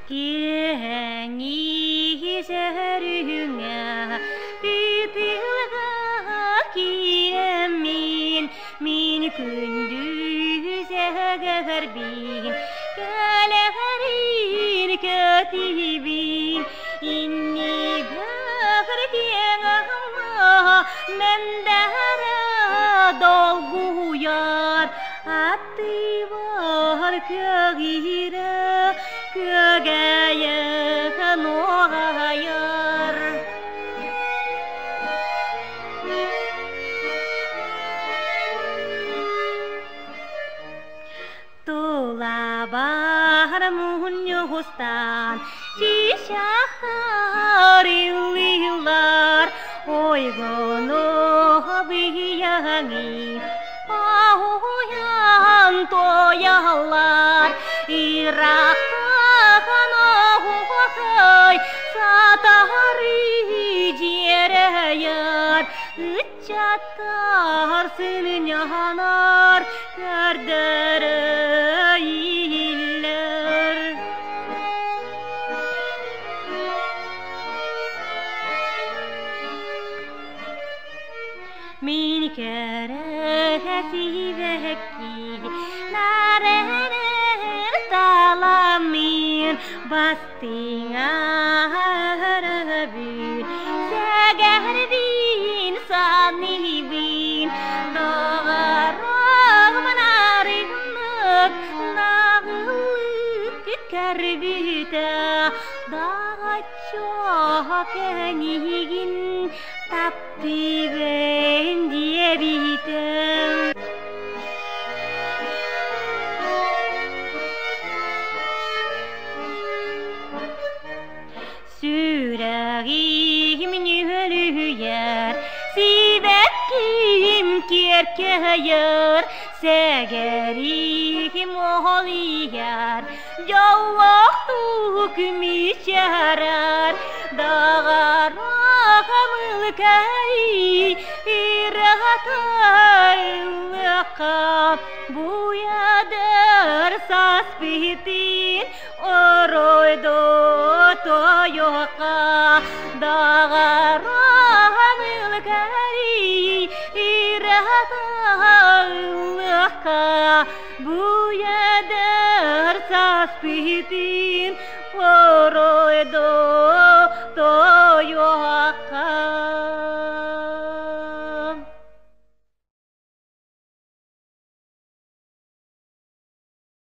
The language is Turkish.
Kiengi serunga Pypylga kiemin Min kundüze garbin Kalerin katibin Inni bırakın ama Mendara dolgu yar Attı var kağıra Kagaya kanogayar Tulabar munyustan Cişaharilar Oygono biyangi Ahoyan toyalar Irakkan ahoy Satahari jereyar Uçatar sınyanar Kardarayiller Min kerehesi vekki Narener talamin Bastingarabin Segarbin sanibin Dağarag menarinlik Nağılık karbita Dağaçok enigin Tapi ben diye bitem Süragim nühlüyer Sivekim kerkeyer Segerim oğliyar Jawaktuk miçarar Dağarağımılkay İrahataylıqa Buyadır saspitin Oroydo toyoqa Dağarağımılkay İrahataylıqa Buyadır saspitin Oroydo